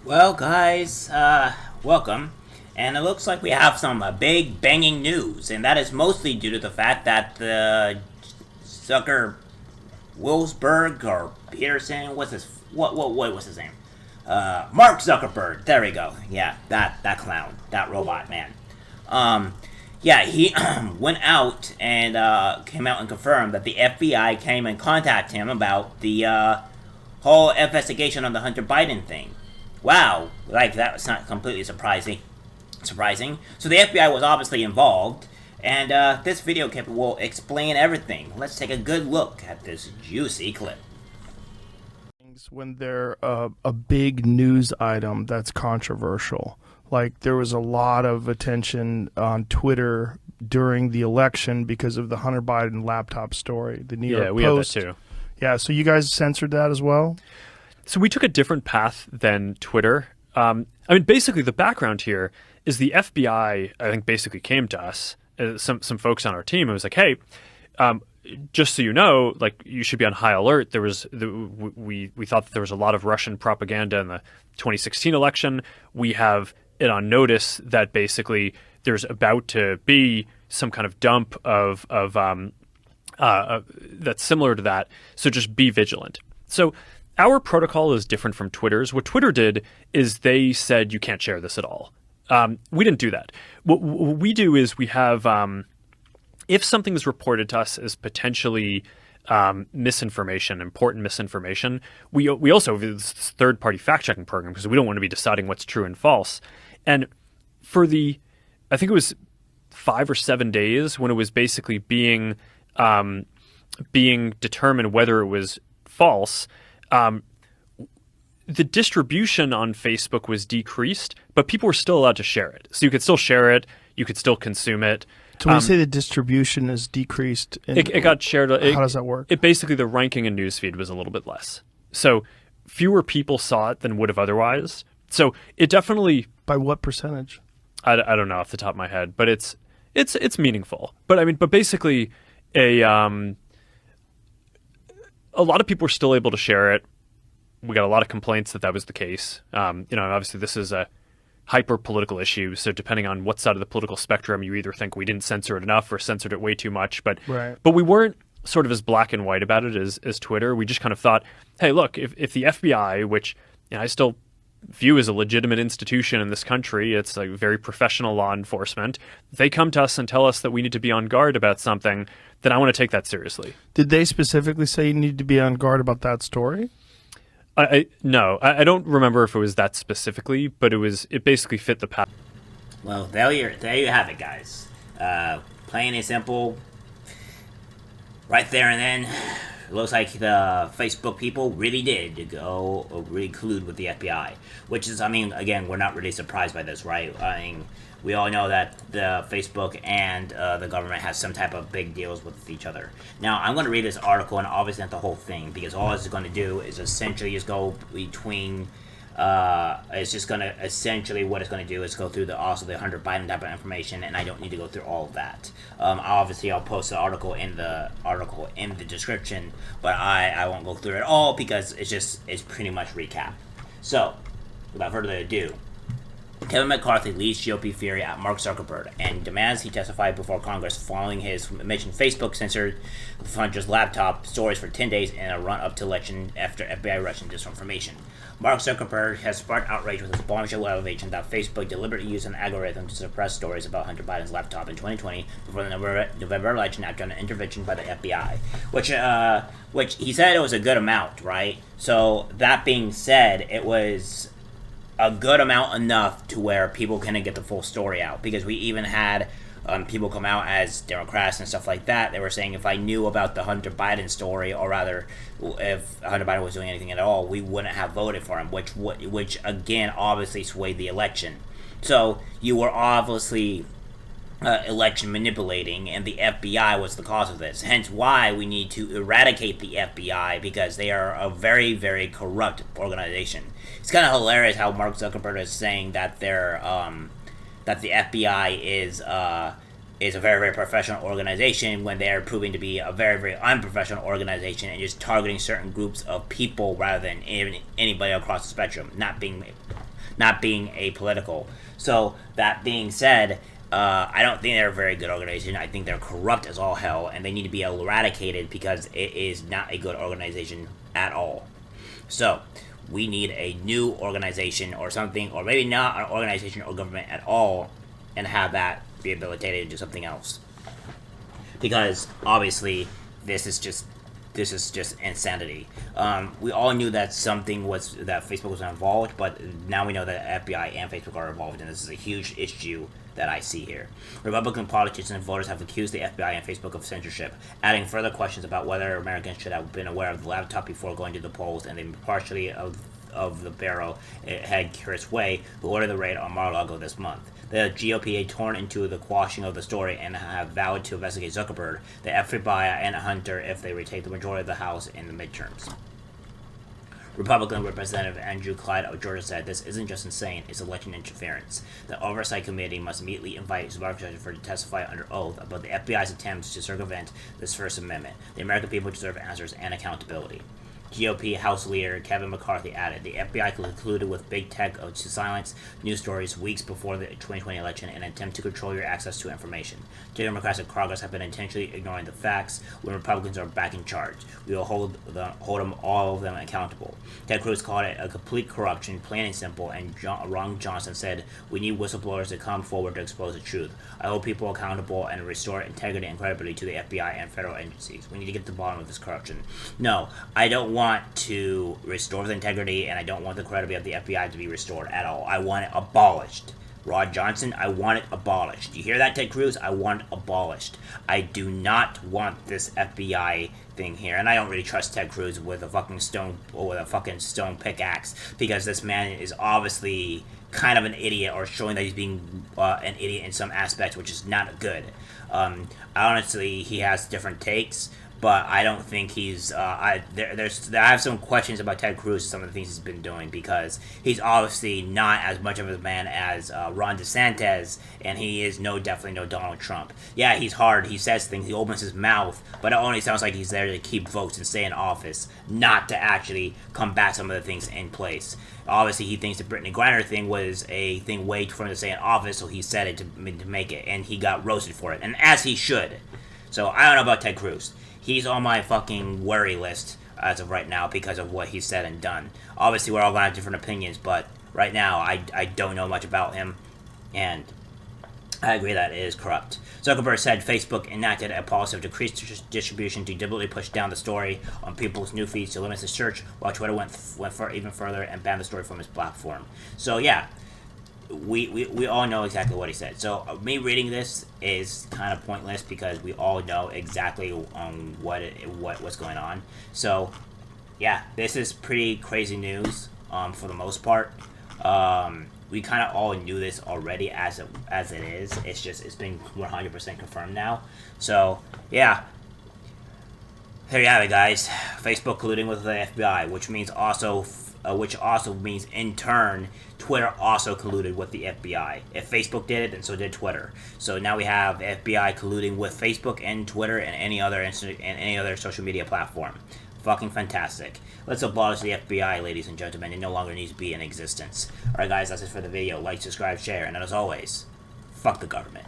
Well, guys, welcome. And it looks like we have some big banging news, and that is mostly due to the fact that the Zucker Wilsberg or Peterson, what was his name? Mark Zuckerberg. There we go. Yeah, that clown, that robot man. Um, yeah, he went out and came out and confirmed that the FBI came and contacted him about the whole investigation on the Hunter Biden thing. Wow, like that was not completely surprising. So the FBI was obviously involved, and this video clip will explain everything. Let's take a good look at this juicy clip. When they're a big news item that's controversial. Like there was a lot of attention on Twitter during the election because of the Hunter Biden laptop story. The New York Yeah, we Post. have that too. Yeah, so you guys censored that as well? So we took a different path than Twitter. Basically the background here is the FBI, I think, basically came to us, some folks on our team, and was like, hey, just so you know, like you should be on high alert. We thought that there was a lot of Russian propaganda in the 2016 election. We have it on notice that basically there's about to be some kind of dump of that's similar to that. So just be vigilant. So our protocol is different from Twitter's. What Twitter did is they said you can't share this at all. We didn't do that. What we do is we have if something is reported to us as potentially misinformation, important misinformation, we also have this third-party fact-checking program because we don't want to be deciding what's true and false. And for I think it was 5 or 7 days when it was basically being determined whether it was false, the distribution on Facebook was decreased, but people were still allowed to share it. So you could still share it, you could still consume it. So when you say the distribution is decreased, it got shared. How does that work? It basically, the ranking in newsfeed was a little bit less. So fewer people saw it than would have otherwise. So it definitely... By what percentage? I don't know off the top of my head, but it's meaningful. But basically a lot of people were still able to share it. We got a lot of complaints that was the case. Obviously this is a hyper-political issue, so depending on what side of the political spectrum, you either think we didn't censor it enough or censored it way too much. But we weren't sort of as black and white about it as Twitter. We just kind of thought, hey, look, if the FBI, which I still view as a legitimate institution in this country, it's like very professional law enforcement, if they come to us and tell us that we need to be on guard about something, then I want to take that seriously. Did they specifically say you need to be on guard about that story? No, I don't remember if it was that specifically, but it basically fit the path. Well, there you have it, guys. Plain and simple. Right there and then, it looks like the Facebook people really did go really collude with the FBI. Which is, again, we're not really surprised by this, right? We all know that the Facebook and the government has some type of big deals with each other. Now, I'm going to read this article, and obviously not the whole thing, because all it's going to do is essentially just go between... it's just going to essentially what it's going to do is go through the Hunter Biden type of information, and I don't need to go through all of that. Obviously, I'll post the article in the description, but I won't go through it all because it's pretty much recap. So, without further ado, Kevin McCarthy leads GOP fury at Mark Zuckerberg and demands he testify before Congress following his admission Facebook censored Hunter's laptop stories for 10 days in a run-up to election after FBI Russian disinformation. Mark Zuckerberg has sparked outrage with his bombshell allegation that Facebook deliberately used an algorithm to suppress stories about Hunter Biden's laptop in 2020 before the November election after an intervention by the FBI, which he said it was a good amount, right? So that being said, it was a good amount enough to where people couldn't get the full story out, because we even had people come out as Democrats and stuff like that. They were saying if I knew about the Hunter Biden story, or rather if Hunter Biden was doing anything at all, we wouldn't have voted for him, which again obviously swayed the election. So you were obviously election manipulating, and the FBI was the cause of this. Hence why we need to eradicate the FBI, because they are a very, very corrupt organization. It's kind of hilarious how Mark Zuckerberg is saying that that the FBI is a very, very professional organization when they are proving to be a very, very unprofessional organization and just targeting certain groups of people rather than anybody across the spectrum, not being not being apolitical. So that being said, I don't think they're a very good organization. I think they're corrupt as all hell, and they need to be eradicated because it is not a good organization at all. So we need a new organization or something, or maybe not an organization or government at all, and have that rehabilitated into something else. Because obviously, this is just insanity. We all knew that that Facebook was involved, but now we know that FBI and Facebook are involved, and this is a huge issue that I see here. Republican politicians and voters have accused the FBI and Facebook of censorship, adding further questions about whether Americans should have been aware of the laptop before going to the polls, and they partially of the Bureau head Chris Way, who ordered the raid on Mar-a-Lago this month. The GOP had torn into the quashing of the story and have vowed to investigate Zuckerberg, the FBI, and Hunter if they retake the majority of the House in the midterms. Republican Representative Andrew Clyde of Georgia said, "This isn't just insane, it's election interference. The Oversight Committee must immediately invite Zuckerberg to testify under oath about the FBI's attempts to circumvent this First Amendment. The American people deserve answers and accountability." GOP House Leader Kevin McCarthy added, "The FBI concluded with big tech to silence news stories weeks before the 2020 election in an attempt to control your access to information. Democrats and Congress have been intentionally ignoring the facts when Republicans are back in charge. We will hold all of them accountable." Ted Cruz called it a complete corruption, plain and simple, and Ron Johnson said, "We need whistleblowers to come forward to expose the truth. I hold people accountable and restore integrity and credibility to the FBI and federal agencies. We need to get to the bottom of this corruption." No, I don't want to restore the integrity, and I don't want the credibility of the FBI to be restored at all. I want it abolished. Rod Johnson, I want it abolished. You hear that, Ted Cruz? I want it abolished. I do not want this FBI thing here, and I don't really trust Ted Cruz with a fucking stone pickaxe, because this man is obviously kind of an idiot, or showing that he's being an idiot in some aspects, which is not good. Honestly, he has different takes, but I don't think he's. I have some questions about Ted Cruz and some of the things he's been doing, because he's obviously not as much of a man as Ron DeSantis, and he is definitely no Donald Trump. Yeah, he's hard. He says things. He opens his mouth, but it only sounds like he's there to keep votes and stay in office, not to actually combat some of the things in place. Obviously, he thinks the Brittany Griner thing was a thing way for him to stay in office, so he said it to make it, and he got roasted for it, and as he should. So I don't know about Ted Cruz. He's on my fucking worry list as of right now because of what he said and done. Obviously, we're all going to have different opinions, but right now, I don't know much about him, and I agree that it is corrupt. Zuckerberg said Facebook enacted a policy of decreased distribution to deliberately push down the story on people's new feeds to limit the search, while Twitter went even further and banned the story from its platform. So yeah, we all know exactly what he said. So me reading this is kind of pointless, because we all know exactly what's going on. So yeah, this is pretty crazy news for the most part. We kind of all knew this already as it is. It's been 100% confirmed now. So yeah, there you have it, guys. Facebook colluding with the FBI, which also means in turn Twitter also colluded with the FBI. If Facebook did it, then so did Twitter. So now we have FBI colluding with Facebook and Twitter and any other social media platform. Fucking fantastic. Let's abolish the FBI, ladies and gentlemen. It no longer needs to be in existence. Alright guys, that's it for the video. Like, subscribe, share, and as always, fuck the government.